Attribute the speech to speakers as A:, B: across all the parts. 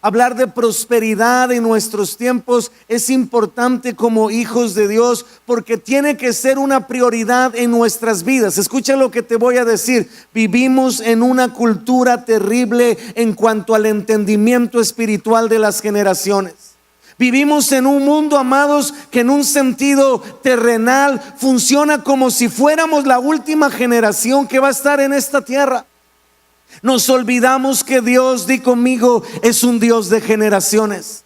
A: hablar de prosperidad en nuestros tiempos es importante como hijos de Dios, porque tiene que ser una prioridad en nuestras vidas. Escucha lo que te voy a decir. Vivimos en una cultura terrible en cuanto al entendimiento espiritual de las generaciones. Vivimos en un mundo, amados, que en un sentido terrenal funciona como si fuéramos la última generación que va a estar en esta tierra. Nos olvidamos que Dios, di conmigo, es un Dios de generaciones.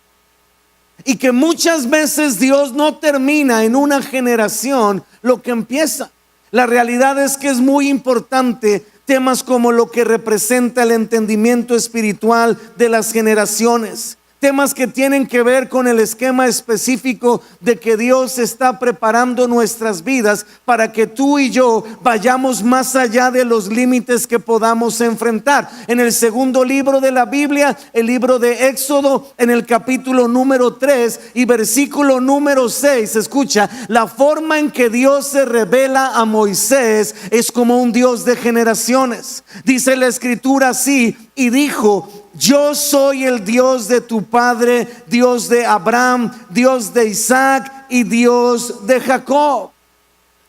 A: Y que muchas veces Dios no termina en una generación lo que empieza. La realidad es que es muy importante temas como lo que representa el entendimiento espiritual de las generaciones. Temas que tienen que ver con el esquema específico de que Dios está preparando nuestras vidas para que tú y yo vayamos más allá de los límites que podamos enfrentar. En el segundo libro de la Biblia, el libro de Éxodo, en el capítulo número 3 y versículo número 6, escucha, la forma en que Dios se revela a Moisés es como un Dios de generaciones. Dice la escritura así, y dijo: yo soy el Dios de tu padre, Dios de Abraham, Dios de Isaac y Dios de Jacob.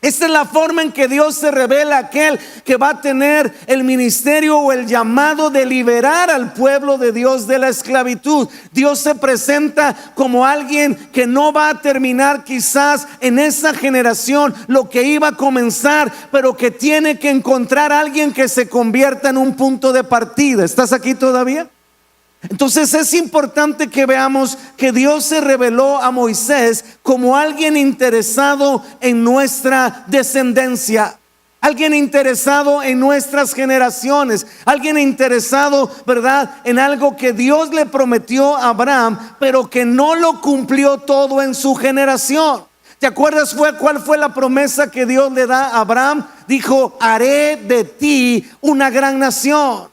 A: Esta es la forma en que Dios se revela a aquel que va a tener el ministerio o el llamado de liberar al pueblo de Dios de la esclavitud. Dios se presenta como alguien que no va a terminar quizás en esa generación lo que iba a comenzar, pero que tiene que encontrar a alguien que se convierta en un punto de partida. ¿Estás aquí todavía? Entonces es importante que veamos que Dios se reveló a Moisés como alguien interesado en nuestra descendencia, alguien interesado en nuestras generaciones, alguien interesado, ¿verdad?, en algo que Dios le prometió a Abraham, pero que no lo cumplió todo en su generación. ¿Te acuerdas cuál fue la promesa que Dios le da a Abraham? Dijo: haré de ti una gran nación.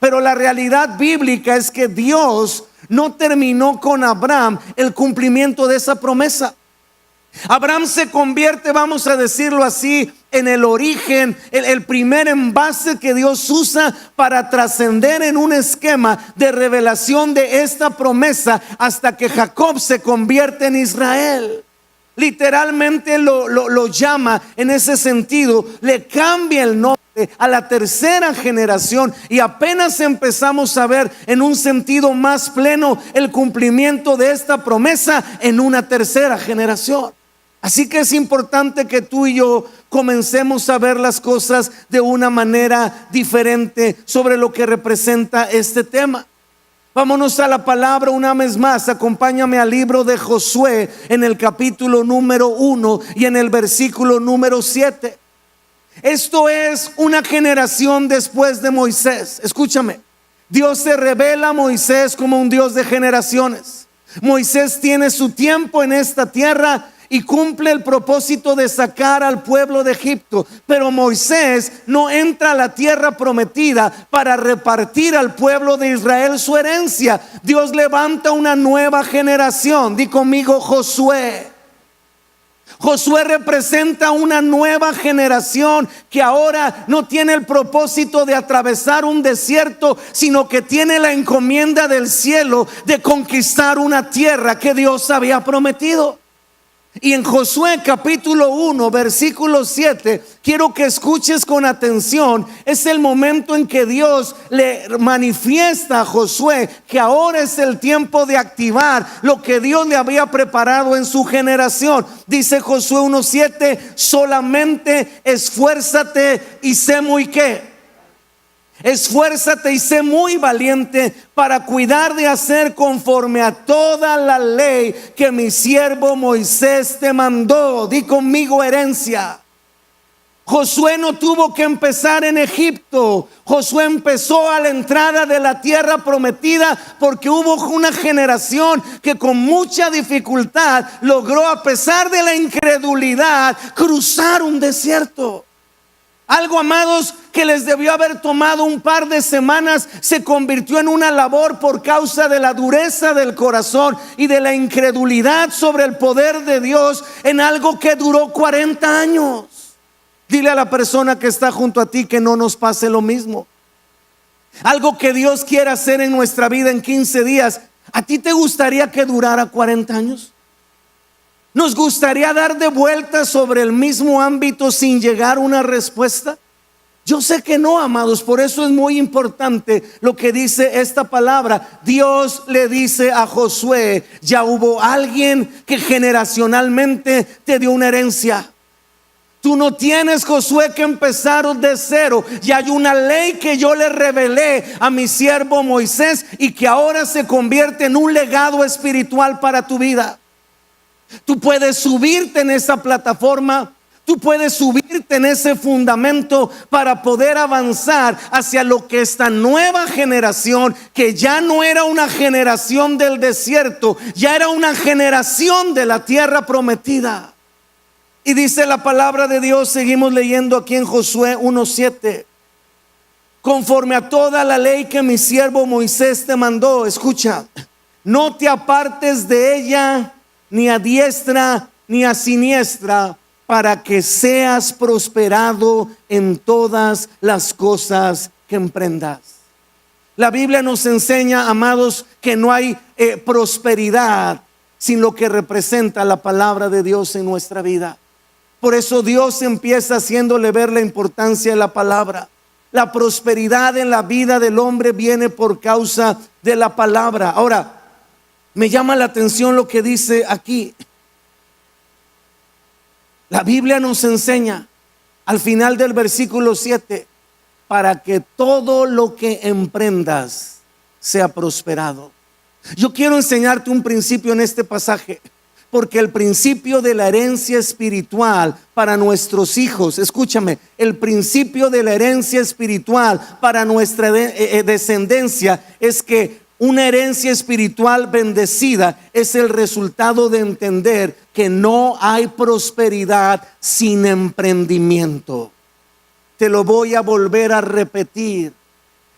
A: Pero la realidad bíblica es que Dios no terminó con Abraham el cumplimiento de esa promesa. Abraham se convierte, vamos a decirlo así, en el origen, el primer envase que Dios usa para trascender en un esquema de revelación de esta promesa, hasta que Jacob se convierte en Israel. Literalmente lo llama en ese sentido, le cambia el nombre a la tercera generación, y apenas empezamos a ver en un sentido más pleno el cumplimiento de esta promesa en una tercera generación. Así que es importante que tú y yo comencemos a ver las cosas de una manera diferente sobre lo que representa este tema. Vámonos a la palabra una vez más. Acompáñame al libro de Josué en el capítulo número 1 y en el versículo número 7. Esto es una generación después de Moisés. Escúchame, Dios se revela a Moisés como un Dios de generaciones. Moisés tiene su tiempo en esta tierra y cumple el propósito de sacar al pueblo de Egipto. Pero Moisés no entra a la tierra prometida para repartir al pueblo de Israel su herencia. Dios levanta una nueva generación. Di conmigo: Josué. Josué representa una nueva generación que ahora no tiene el propósito de atravesar un desierto, sino que tiene la encomienda del cielo de conquistar una tierra que Dios había prometido. Y en Josué capítulo 1 versículo 7, quiero que escuches con atención. Es el momento en que Dios le manifiesta a Josué que ahora es el tiempo de activar lo que Dios le había preparado en su generación. Dice Josué 1:7: solamente esfuérzate y sé muy ¿qué? Esfuérzate y sé muy valiente para cuidar de hacer conforme a toda la ley que mi siervo Moisés te mandó. Di conmigo: herencia. Josué no tuvo que empezar en Egipto. Josué empezó a la entrada de la tierra prometida porque hubo una generación que con mucha dificultad logró, a pesar de la incredulidad, cruzar un desierto. Algo, amados, que les debió haber tomado un par de semanas, se convirtió en una labor por causa de la dureza del corazón y de la incredulidad sobre el poder de Dios, en algo que duró 40 años. Dile a la persona que está junto a ti que no nos pase lo mismo. algo que Dios quiere hacer en nuestra vida en 15 días, ¿a ti te gustaría que durara 40 años? ¿Nos gustaría dar de vuelta sobre el mismo ámbito sin llegar a una respuesta? Yo sé que no, amados. Por eso es muy importante lo que dice esta palabra. Dios le dice a Josué: ya hubo alguien que generacionalmente te dio una herencia. Tú no tienes, Josué, que empezar de cero. Y hay una ley que yo le revelé a mi siervo Moisés y que ahora se convierte en un legado espiritual para tu vida. Tú puedes subirte en esa plataforma. Tú puedes subirte en ese fundamento para poder avanzar hacia lo que esta nueva generación, que ya no era una generación del desierto, ya era una generación de la tierra prometida. Y dice la palabra de Dios, seguimos leyendo aquí en Josué 1:7. Conforme a toda la ley que mi siervo Moisés te mandó, escucha, no te apartes de ella ni a diestra ni a siniestra, para que seas prosperado en todas las cosas que emprendas. La Biblia nos enseña, amados, que no hay prosperidad sin lo que representa la palabra de Dios en nuestra vida. Por eso Dios empieza haciéndole ver la importancia de la palabra. La prosperidad en la vida del hombre viene por causa de la palabra. Ahora, me llama la atención lo que dice aquí. La Biblia nos enseña al final del versículo 7, para que todo lo que emprendas sea prosperado. Yo quiero enseñarte un principio en este pasaje, porque el principio de la herencia espiritual para nuestros hijos, escúchame, el principio de la herencia espiritual para nuestra descendencia es que una herencia espiritual bendecida es el resultado de entender que no hay prosperidad sin emprendimiento. Te lo voy a volver a repetir.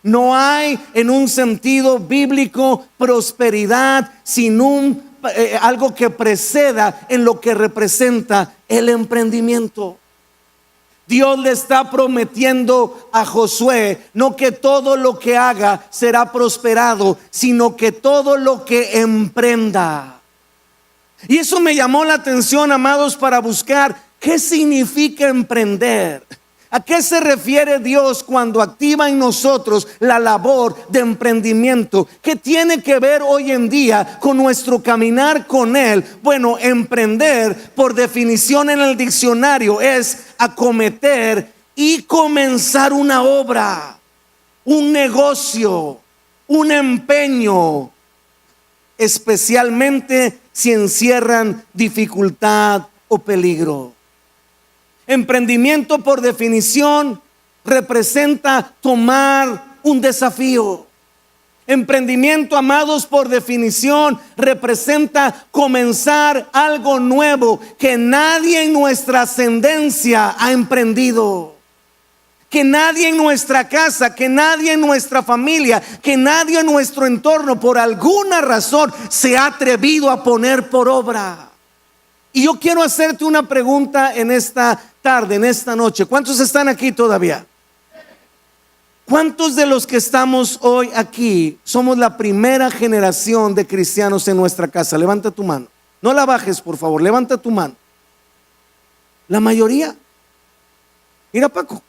A: No hay, en un sentido bíblico, prosperidad sin algo que preceda en lo que representa el emprendimiento. Dios le está prometiendo a Josué no que todo lo que haga será prosperado, sino que todo lo que emprenda. Y eso me llamó la atención, amados, para buscar qué significa emprender. ¿A qué se refiere Dios cuando activa en nosotros la labor de emprendimiento? ¿Qué tiene que ver hoy en día con nuestro caminar con Él? Bueno, emprender, por definición en el diccionario, es acometer y comenzar una obra, un negocio, un empeño, especialmente si encierran dificultad o peligro. Emprendimiento, por definición, representa tomar un desafío. Emprendimiento, amados, por definición, representa comenzar algo nuevo que nadie en nuestra ascendencia ha emprendido. Que nadie en nuestra casa, que nadie en nuestra familia, que nadie en nuestro entorno por alguna razón se ha atrevido a poner por obra. Y yo quiero hacerte una pregunta en esta tarde, en esta noche. ¿Cuántos están aquí todavía? ¿Cuántos de los que estamos hoy aquí somos la primera generación de cristianos en nuestra casa? Levanta tu mano. No la bajes, por favor, levanta tu mano. La mayoría. Mira, Paco,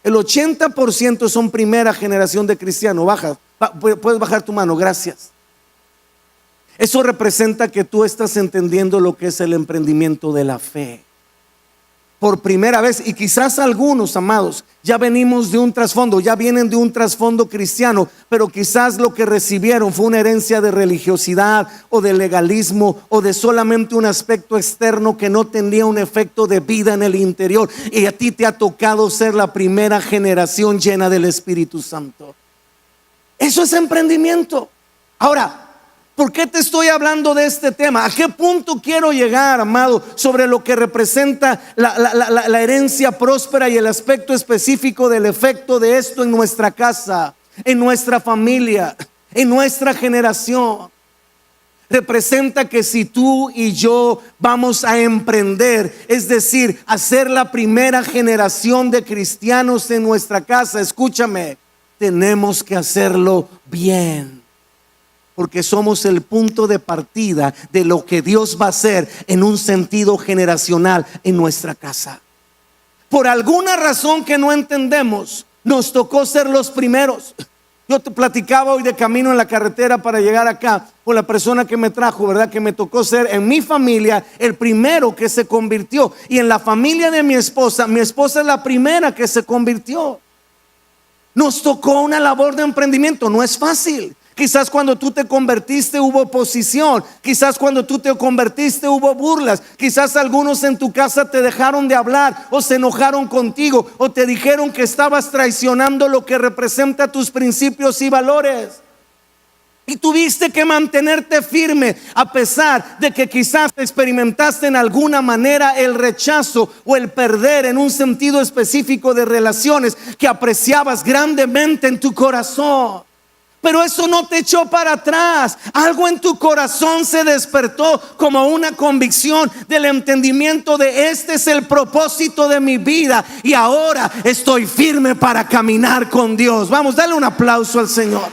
A: el 80% son primera generación de cristianos. Baja, puedes bajar tu mano, gracias. Eso representa que tú estás entendiendo lo que es el emprendimiento de la fe. Por primera vez, y quizás algunos, amados, ya venimos de un trasfondo, ya vienen de un trasfondo cristiano, pero quizás lo que recibieron fue una herencia de religiosidad o de legalismo o de solamente un aspecto externo que no tenía un efecto de vida en el interior. Y a ti te ha tocado ser la primera generación llena del Espíritu Santo. Eso es emprendimiento. Ahora, ¿por qué te estoy hablando de este tema? ¿A qué punto quiero llegar, amado, sobre lo que representa la herencia próspera y el aspecto específico del efecto de esto en nuestra casa, en nuestra familia, en nuestra generación? Representa que si tú y yo vamos a emprender, es decir, a ser la primera generación de cristianos en nuestra casa, escúchame, tenemos que hacerlo bien. Porque somos el punto de partida de lo que Dios va a hacer en un sentido generacional en nuestra casa. Por alguna razón que no entendemos, nos tocó ser los primeros. Yo te platicaba hoy de camino en la carretera para llegar acá con la persona que me trajo, ¿verdad? Que me tocó ser en mi familia el primero que se convirtió. Y en la familia de mi esposa es la primera que se convirtió. Nos tocó una labor de emprendimiento, no es fácil. Quizás cuando tú te convertiste hubo oposición. Quizás cuando tú te convertiste hubo burlas. Quizás algunos en tu casa te dejaron de hablar o se enojaron contigo o te dijeron que estabas traicionando lo que representa tus principios y valores. Y tuviste que mantenerte firme a pesar de que quizás experimentaste en alguna manera el rechazo o el perder en un sentido específico de relaciones que apreciabas grandemente en tu corazón. Pero eso no te echó para atrás. Algo en tu corazón se despertó como una convicción del entendimiento de este es el propósito de mi vida y ahora estoy firme para caminar con Dios. Vamos, dale un aplauso al Señor.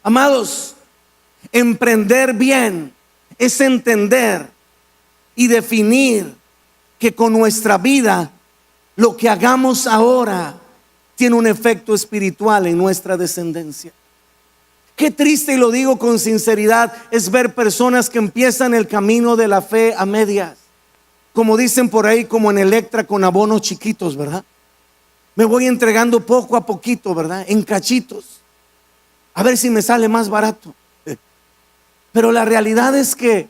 A: Amados, emprender bien es entender y definir que con nuestra vida lo que hagamos ahora tiene un efecto espiritual en nuestra descendencia. Qué triste, y lo digo con sinceridad, es ver personas que empiezan el camino de la fe a medias. Como dicen por ahí, como en Electra, con abonos chiquitos, ¿verdad? Me voy entregando poco a poquito, ¿verdad? En cachitos. A ver si me sale más barato. Pero la realidad es que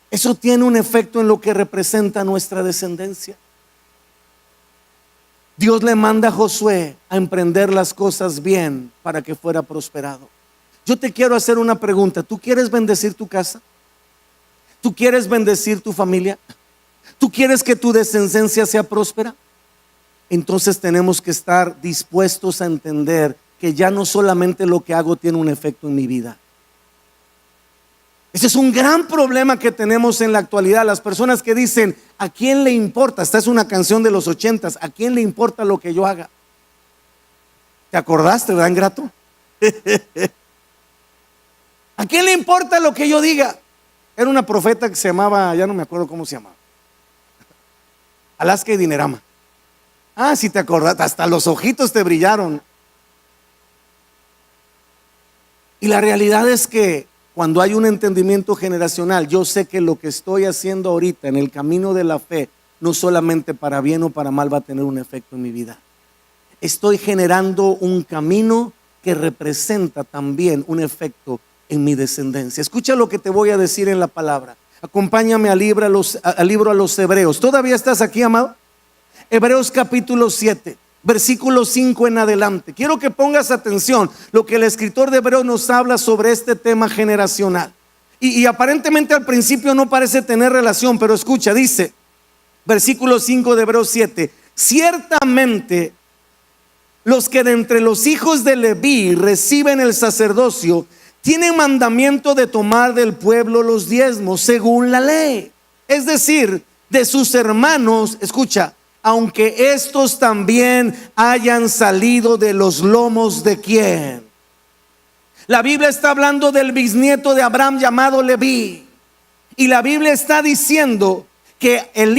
A: eso tiene un efecto en lo que representa nuestra descendencia. Dios le manda a Josué a emprender las cosas bien para que fuera prosperado. Yo te quiero hacer una pregunta. ¿Tú quieres bendecir tu casa? ¿Tú quieres bendecir tu familia? ¿Tú quieres que tu descendencia sea próspera? Entonces tenemos que estar dispuestos a entender que ya no solamente lo que hago tiene un efecto en mi vida. Ese es un gran problema que tenemos en la actualidad. Las personas que dicen, ¿a quién le importa? Esta es una canción de los 80s. ¿A quién le importa lo que yo haga? ¿Te acordaste, verdad, ingrato? ¿A quién le importa lo que yo diga? Era una profeta que se llamaba, ya no me acuerdo cómo se llamaba, Alaska y Dinerama. Ah, si te acordaste, hasta los ojitos te brillaron. Y la realidad es que cuando hay un entendimiento generacional, yo sé que lo que estoy haciendo ahorita en el camino de la fe, no solamente para bien o para mal va a tener un efecto en mi vida. Estoy generando un camino que representa también un efecto en mi descendencia. Escucha lo que te voy a decir en la palabra. Acompáñame al libro a los Hebreos. ¿Todavía estás aquí, amado? Hebreos capítulo 7. Versículo 5 en adelante. Quiero que pongas atención lo que el escritor de Hebreos nos habla sobre este tema generacional. Y aparentemente al principio no parece tener relación, pero escucha, dice, versículo 5 de Hebreos 7. Ciertamente los que de entre los hijos de Leví reciben el sacerdocio tienen mandamiento de tomar del pueblo los diezmos según la ley. Es decir, de sus hermanos, escucha, aunque estos también hayan salido de los lomos de ¿quién? La Biblia está hablando del bisnieto de Abraham llamado Leví. Y la Biblia está diciendo que el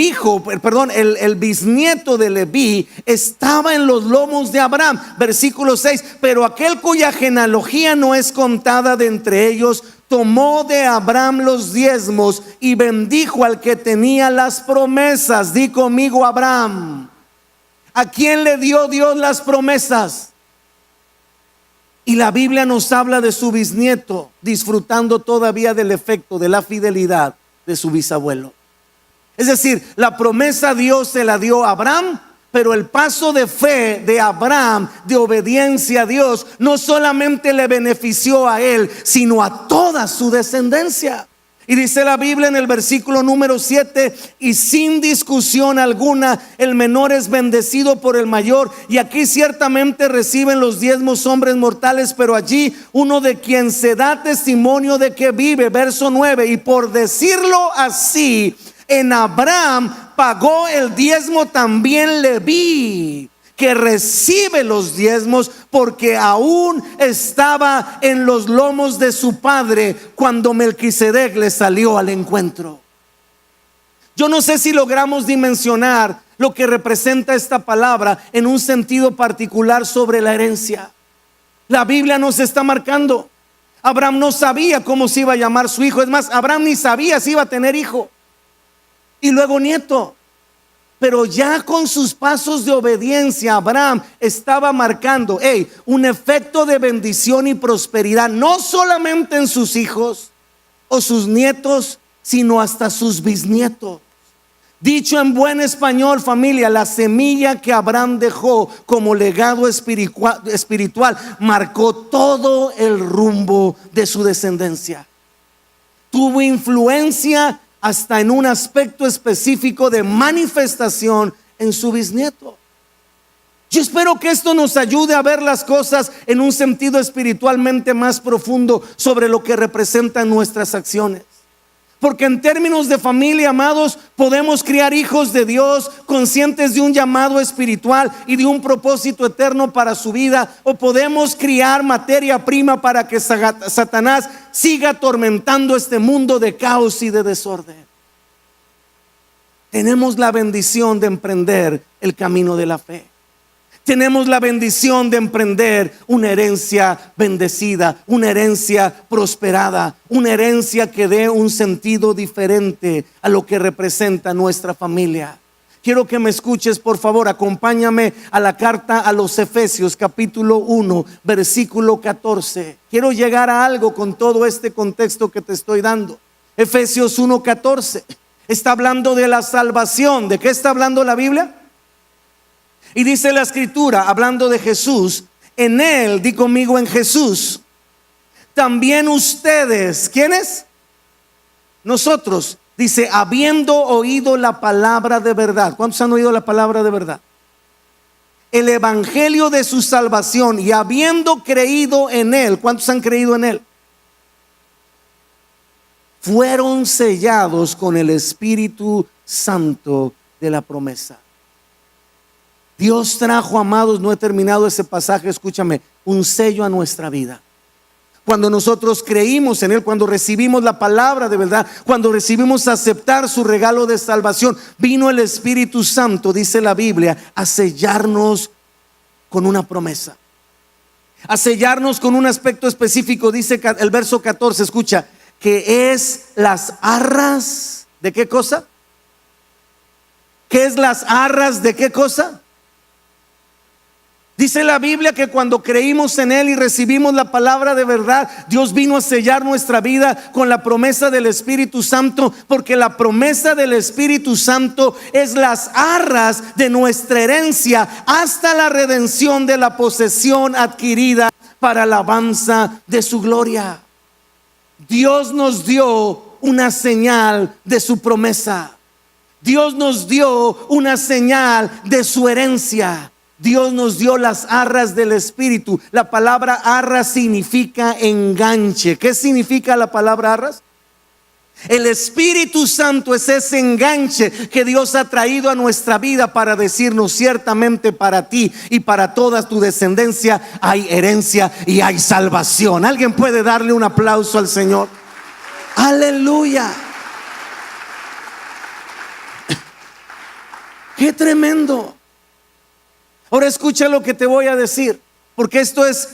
A: bisnieto de Leví estaba en los lomos de Abraham. Versículo 6, pero aquel cuya genealogía no es contada de entre ellos, tomó de Abraham los diezmos y bendijo al que tenía las promesas. Di conmigo, Abraham. ¿A quién le dio Dios las promesas? Y la Biblia nos habla de su bisnieto disfrutando todavía del efecto de la fidelidad de su bisabuelo. Es decir, la promesa Dios se la dio a Abraham, pero el paso de fe de Abraham, de obediencia a Dios, no solamente le benefició a él, sino a toda su descendencia. Y dice la Biblia en el versículo número 7, y sin discusión alguna, el menor es bendecido por el mayor. Y aquí ciertamente reciben los diezmos hombres mortales, pero allí uno de quien se da testimonio de que vive. Verso 9, y por decirlo así, En Abraham pagó el diezmo también Leví, que recibe los diezmos, porque aún estaba en los lomos de su padre cuando Melquisedec le salió al encuentro. Yo no sé si logramos dimensionar lo que representa esta palabra en un sentido particular sobre la herencia. La Biblia nos está marcando. Abraham no sabía cómo se iba a llamar su hijo. Es más, Abraham ni sabía si iba a tener hijo y luego nieto. Pero ya con sus pasos de obediencia, Abraham estaba marcando un efecto de bendición y prosperidad, no solamente en sus hijos o sus nietos, sino hasta sus bisnietos. Dicho en buen español, familia, la semilla que Abraham dejó como legado espiritual marcó todo el rumbo de su descendencia. Tuvo influencia hasta en un aspecto específico de manifestación en su bisnieto. Yo espero que esto nos ayude a ver las cosas en un sentido espiritualmente más profundo sobre lo que representan nuestras acciones. Porque en términos de familia, amados, podemos criar hijos de Dios conscientes de un llamado espiritual y de un propósito eterno para su vida, o podemos criar materia prima para que Satanás siga atormentando este mundo de caos y de desorden. Tenemos la bendición de emprender el camino de la fe. Tenemos la bendición de emprender una herencia bendecida, una herencia prosperada, una herencia que dé un sentido diferente a lo que representa nuestra familia. Quiero que me escuches, por favor, acompáñame a la carta a los Efesios, capítulo 1, versículo 14. Quiero llegar a algo con todo este contexto que te estoy dando. Efesios 1, 14. Está hablando de la salvación. ¿De qué está hablando la Biblia? Y dice la escritura, hablando de Jesús, en Él, di conmigo, en Jesús, también ustedes, ¿quiénes? Nosotros, dice, habiendo oído la palabra de verdad. ¿Cuántos han oído la palabra de verdad? El evangelio de su salvación, y habiendo creído en Él. ¿Cuántos han creído en Él? Fueron sellados con el Espíritu Santo de la promesa. Dios trajo, amados, no he terminado ese pasaje, escúchame, un sello a nuestra vida. Cuando nosotros creímos en Él, cuando recibimos la palabra de verdad, cuando recibimos aceptar su regalo de salvación, vino el Espíritu Santo, dice la Biblia, a sellarnos con una promesa, a sellarnos con un aspecto específico. Dice el verso 14, escucha, que es las arras de qué cosa. ¿Qué es las arras de qué cosa? Dice la Biblia que cuando creímos en Él y recibimos la palabra de verdad, Dios vino a sellar nuestra vida con la promesa del Espíritu Santo, porque la promesa del Espíritu Santo es las arras de nuestra herencia hasta la redención de la posesión adquirida para alabanza de su gloria. Dios nos dio una señal de su promesa. Dios nos dio una señal de su herencia. Dios nos dio las arras del Espíritu. La palabra arras significa enganche. ¿Qué significa la palabra arras? El Espíritu Santo es ese enganche que Dios ha traído a nuestra vida para decirnos: ciertamente para ti y para toda tu descendencia hay herencia y hay salvación. ¿Alguien puede darle un aplauso al Señor? Aleluya. Qué tremendo. Ahora escucha lo que te voy a decir, porque esto es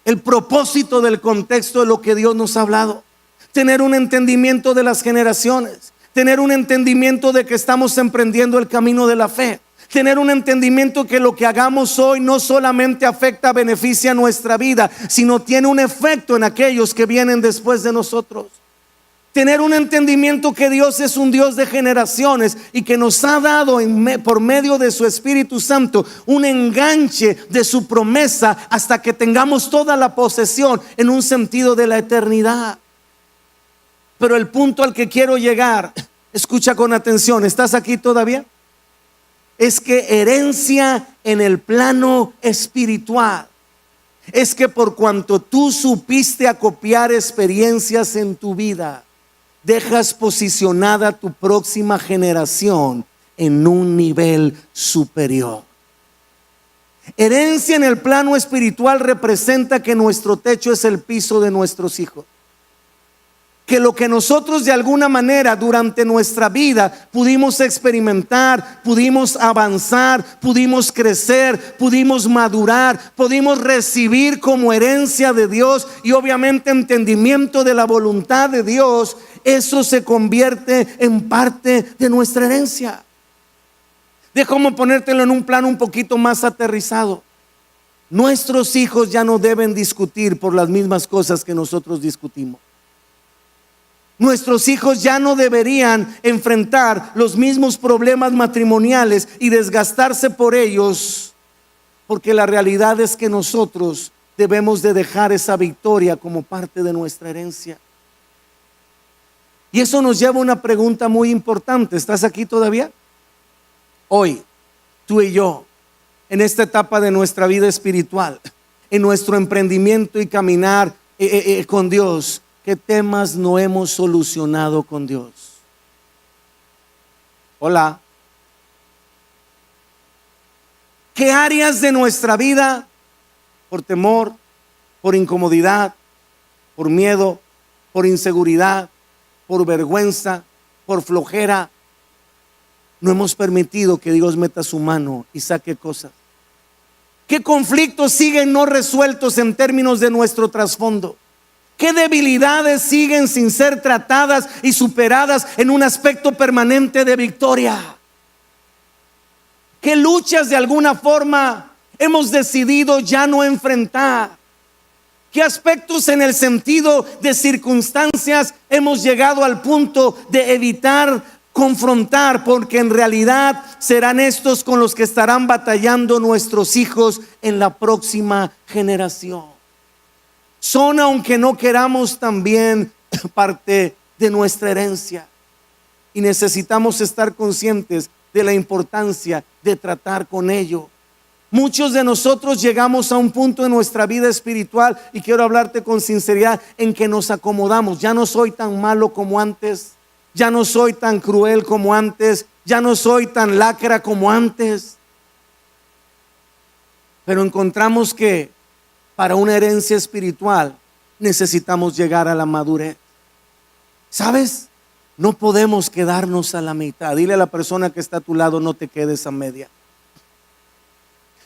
A: el propósito del contexto de lo que Dios nos ha hablado. Tener un entendimiento de las generaciones, tener un entendimiento de que estamos emprendiendo el camino de la fe, tener un entendimiento que lo que hagamos hoy no solamente afecta, beneficia nuestra vida, sino tiene un efecto en aquellos que vienen después de nosotros. Tener un entendimiento que Dios es un Dios de generaciones y que nos ha dado por medio de su Espíritu Santo un enganche de su promesa hasta que tengamos toda la posesión en un sentido de la eternidad. Pero el punto al que quiero llegar, escucha con atención, ¿estás aquí todavía? Es que herencia en el plano espiritual es que por cuanto tú supiste acopiar experiencias en tu vida, dejas posicionada tu próxima generación en un nivel superior. Herencia en el plano espiritual representa que nuestro techo es el piso de nuestros hijos. Que lo que nosotros de alguna manera durante nuestra vida pudimos experimentar, pudimos avanzar, pudimos crecer, pudimos madurar, pudimos recibir como herencia de Dios y obviamente entendimiento de la voluntad de Dios, eso se convierte en parte de nuestra herencia. De cómo ponértelo en un plano un poquito más aterrizado. Nuestros hijos ya no deben discutir por las mismas cosas que nosotros discutimos. Nuestros hijos ya no deberían enfrentar los mismos problemas matrimoniales y desgastarse por ellos, porque la realidad es que nosotros debemos de dejar esa victoria como parte de nuestra herencia. Y eso nos lleva a una pregunta muy importante. ¿Estás aquí todavía? Hoy, tú y yo, en esta etapa de nuestra vida espiritual, en nuestro emprendimiento y caminar con Dios, ¿qué temas no hemos solucionado con Dios? Hola. ¿Qué áreas de nuestra vida, por temor, por incomodidad, por miedo, por inseguridad, por vergüenza, por flojera, no hemos permitido que Dios meta su mano y saque cosas? ¿Qué conflictos siguen no resueltos en términos de nuestro trasfondo? ¿Qué debilidades siguen sin ser tratadas y superadas en un aspecto permanente de victoria? ¿Qué luchas de alguna forma hemos decidido ya no enfrentar? ¿Qué aspectos en el sentido de circunstancias hemos llegado al punto de evitar confrontar, porque en realidad serán estos con los que estarán batallando nuestros hijos en la próxima generación? Son, aunque no queramos, también parte de nuestra herencia, y necesitamos estar conscientes de la importancia de tratar con ello. Muchos de nosotros llegamos a un punto en nuestra vida espiritual, y quiero hablarte con sinceridad, en que nos acomodamos. Ya no soy tan malo como antes, ya no soy tan cruel como antes, ya no soy tan lacra como antes. Pero encontramos que para una herencia espiritual necesitamos llegar a la madurez. ¿Sabes? No podemos quedarnos a la mitad. Dile a la persona que está a tu lado: no te quedes a media.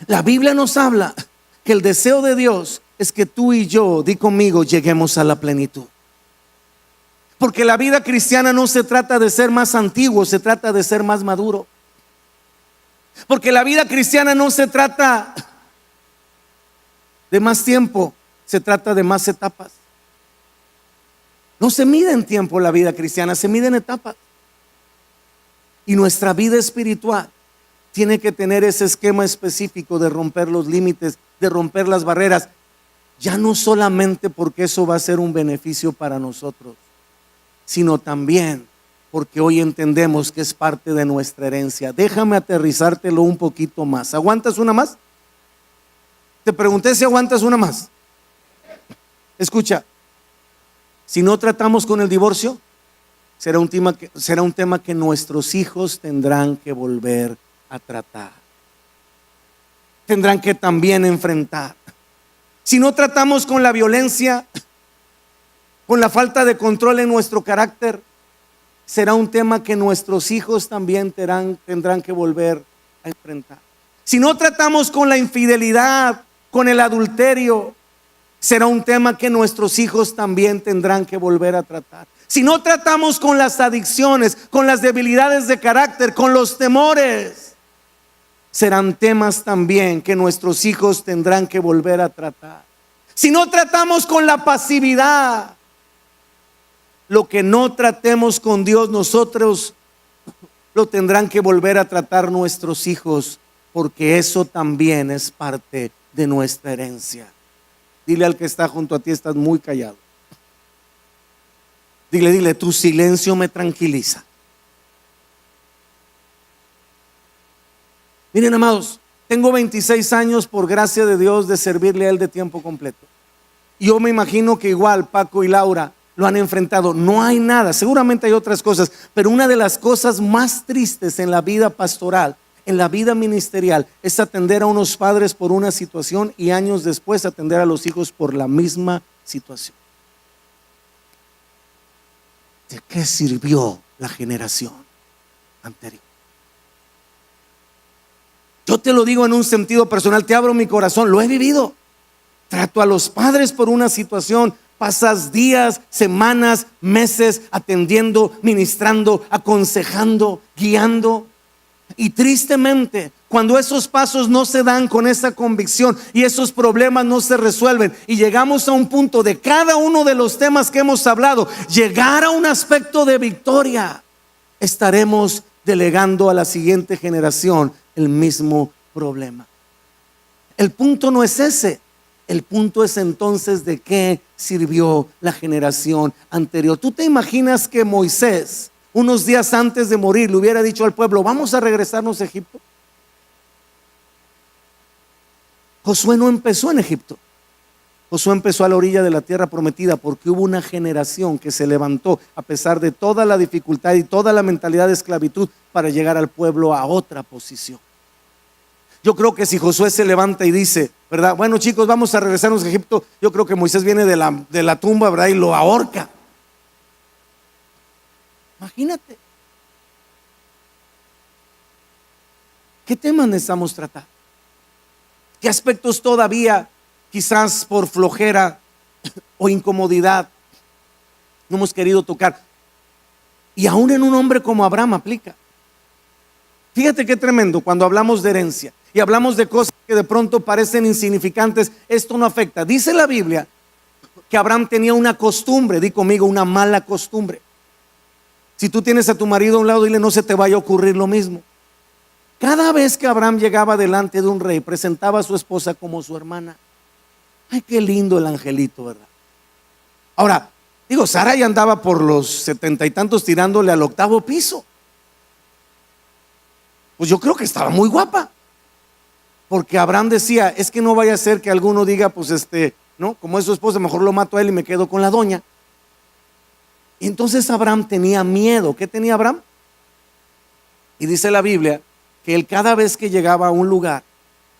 A: La Biblia nos habla que el deseo de Dios es que tú y yo, di conmigo, lleguemos a la plenitud. Porque la vida cristiana no se trata de ser más antiguo, se trata de ser más maduro. Porque la vida cristiana no se trata de más tiempo, se trata de más etapas. No se mide en tiempo la vida cristiana, se mide en etapas. Y nuestra vida espiritual tiene que tener ese esquema específico de romper los límites, de romper las barreras. Ya no solamente porque eso va a ser un beneficio para nosotros, sino también porque hoy entendemos que es parte de nuestra herencia. Déjame aterrizártelo un poquito más. ¿Aguantas una más? Te pregunté si aguantas una más. Escucha, si no tratamos con el divorcio, será un tema que nuestros hijos tendrán que volver a tratar. Tendrán que también enfrentar. Si no tratamos con la violencia, con la falta de control en nuestro carácter, será un tema que nuestros hijos también tendrán que volver a enfrentar. Si no tratamos con la infidelidad, con el adulterio, será un tema que nuestros hijos también tendrán que volver a tratar. Si no tratamos con las adicciones, con las debilidades de carácter, con los temores, serán temas también que nuestros hijos tendrán que volver a tratar. Si no tratamos con la pasividad, lo que no tratemos con Dios, nosotros lo tendrán que volver a tratar nuestros hijos, porque eso también es parte de nuestra herencia. Dile al que está junto a ti: estás muy callado. Dile, tu silencio me tranquiliza. Miren, amados, tengo 26 años por gracia de Dios de servirle a Él de tiempo completo. Yo me imagino que igual Paco y Laura lo han enfrentado. No hay nada, seguramente hay otras cosas, pero una de las cosas más tristes en la vida pastoral, en la vida ministerial, es atender a unos padres por una situación y años después atender a los hijos por la misma situación. ¿De qué sirvió la generación anterior? Yo te lo digo en un sentido personal, te abro mi corazón, lo he vivido. Trato a los padres por una situación, pasas días, semanas, meses atendiendo, ministrando, aconsejando, guiando. Y tristemente, cuando esos pasos no se dan con esa convicción y esos problemas no se resuelven y llegamos a un punto de cada uno de los temas que hemos hablado, llegar a un aspecto de victoria, estaremos delegando a la siguiente generación el mismo problema. El punto no es ese. El punto es entonces de qué sirvió la generación anterior. ¿Tú te imaginas que Moisés, unos días antes de morir, le hubiera dicho al pueblo: vamos a regresarnos a Egipto? Josué no empezó en Egipto. Josué empezó a la orilla de la tierra prometida porque hubo una generación que se levantó a pesar de toda la dificultad y toda la mentalidad de esclavitud para llegar al pueblo a otra posición. Yo creo que si Josué se levanta y dice, ¿verdad? Bueno, chicos, vamos a regresarnos a Egipto. Yo creo que Moisés viene de la tumba, ¿verdad? Y lo ahorca. Imagínate. ¿Qué temas necesitamos tratar? ¿Qué aspectos todavía, quizás por flojera o incomodidad, no hemos querido tocar? Y aún en un hombre como Abraham aplica. Fíjate qué tremendo cuando hablamos de herencia y hablamos de cosas que de pronto parecen insignificantes. Esto no afecta. Dice la Biblia que Abraham tenía una costumbre, di conmigo, una mala costumbre. Si tú tienes a tu marido a un lado, dile: no se te vaya a ocurrir lo mismo. Cada vez que Abraham llegaba delante de un rey, presentaba a su esposa como su hermana. Ay, qué lindo el angelito, ¿verdad? Ahora, digo, Sara ya andaba por los 70 y tantos tirándole al 8º piso. Pues yo creo que estaba muy guapa. Porque Abraham decía: es que no vaya a ser que alguno diga, pues no, como es su esposa, mejor lo mato a él y me quedo con la doña. Y entonces Abraham tenía miedo. ¿Qué tenía Abraham? Y dice la Biblia que él, cada vez que llegaba a un lugar,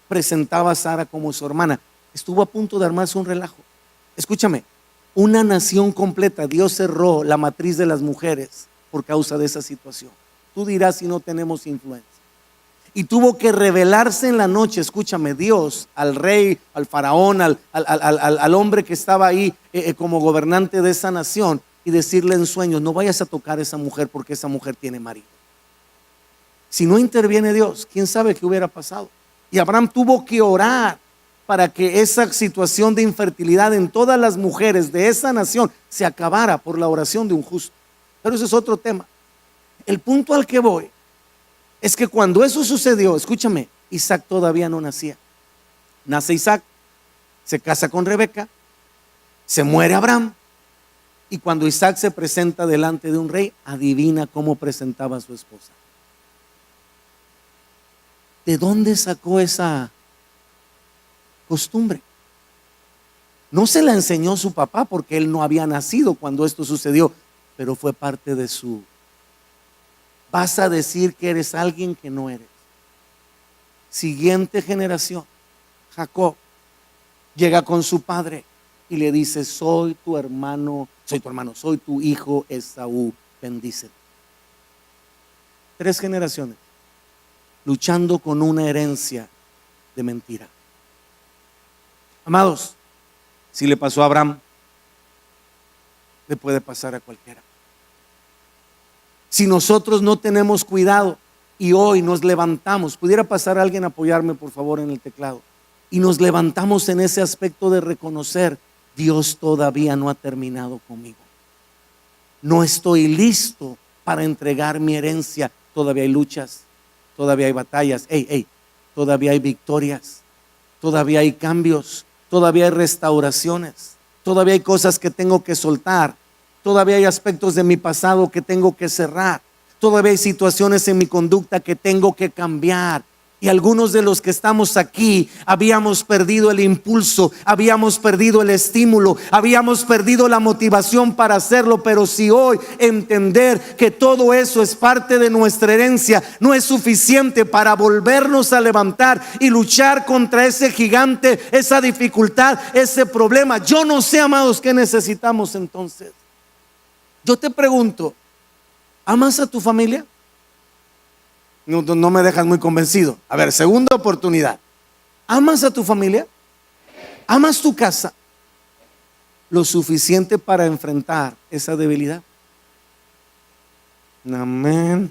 A: presentaba a Sara como su hermana. Estuvo a punto de armarse un relajo. Escúchame, una nación completa, Dios cerró la matriz de las mujeres por causa de esa situación. Tú dirás si no tenemos influencia. Y tuvo que revelarse en la noche, escúchame, Dios al rey, al faraón, al hombre que estaba ahí como gobernante de esa nación, y decirle en sueños: no vayas a tocar a esa mujer porque esa mujer tiene marido. Si no interviene Dios, quién sabe qué hubiera pasado. Y Abraham tuvo que orar para que esa situación de infertilidad en todas las mujeres de esa nación se acabara por la oración de un justo. Pero ese es otro tema. El punto al que voy es que cuando eso sucedió, escúchame, Isaac todavía no nacía. Nace Isaac, se casa con Rebeca, se muere Abraham, y cuando Isaac se presenta delante de un rey, adivina cómo presentaba a su esposa. ¿De dónde sacó esa costumbre? No se la enseñó su papá porque él no había nacido cuando esto sucedió, pero fue parte de su... Vas a decir que eres alguien que no eres. Siguiente generación, Jacob llega con su padre y le dice: soy tu hermano, soy tu hijo Esaú, bendícelo. 3 generaciones luchando con una herencia de mentira. Amados, si le pasó a Abraham, le puede pasar a cualquiera. Si nosotros no tenemos cuidado y hoy nos levantamos, pudiera pasar alguien a apoyarme por favor en el teclado, y nos levantamos en ese aspecto de reconocer: Dios todavía no ha terminado conmigo, no estoy listo para entregar mi herencia, todavía hay luchas, todavía hay batallas, todavía hay victorias, todavía hay cambios, todavía hay restauraciones, todavía hay cosas que tengo que soltar, todavía hay aspectos de mi pasado que tengo que cerrar, todavía hay situaciones en mi conducta que tengo que cambiar. Y algunos de los que estamos aquí habíamos perdido el impulso, habíamos perdido el estímulo, habíamos perdido la motivación para hacerlo. Pero si hoy entender que todo eso es parte de nuestra herencia, no es suficiente para volvernos a levantar y luchar contra ese gigante, esa dificultad, ese problema. Yo no sé, amados, qué necesitamos entonces. Yo te pregunto, ¿amas a tu familia? No me dejas muy convencido. A ver, segunda oportunidad. ¿Amas a tu familia? ¿Amas tu casa lo suficiente para enfrentar esa debilidad? Amén.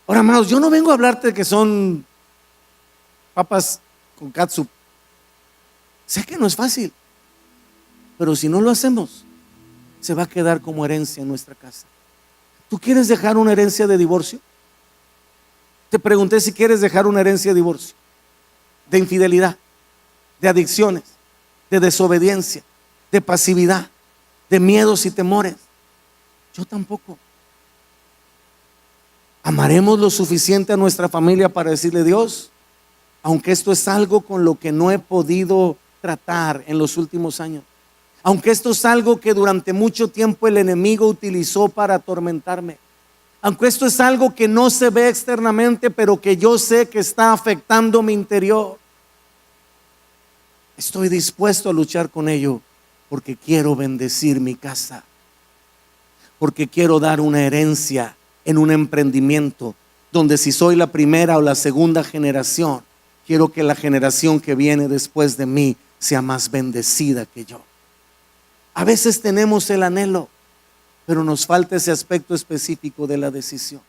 A: Ahora, amados, yo no vengo a hablarte de que son papas con catsup. Sé que no es fácil, pero si no lo hacemos, se va a quedar como herencia en nuestra casa. ¿Tú quieres dejar una herencia de divorcio? Te pregunté si quieres dejar una herencia de divorcio, de infidelidad, de adicciones, de desobediencia, de pasividad, de miedos y temores. Yo tampoco. ¿Amaremos lo suficiente a nuestra familia para decirle: Dios, aunque esto es algo con lo que no he podido tratar en los últimos años, aunque esto es algo que durante mucho tiempo el enemigo utilizó para atormentarme, aunque esto es algo que no se ve externamente, pero que yo sé que está afectando mi interior, estoy dispuesto a luchar con ello, porque quiero bendecir mi casa, porque quiero dar una herencia en un emprendimiento donde, si soy la primera o la segunda generación, quiero que la generación que viene después de mí sea más bendecida que yo. A veces tenemos el anhelo, pero nos falta ese aspecto específico de la decisión.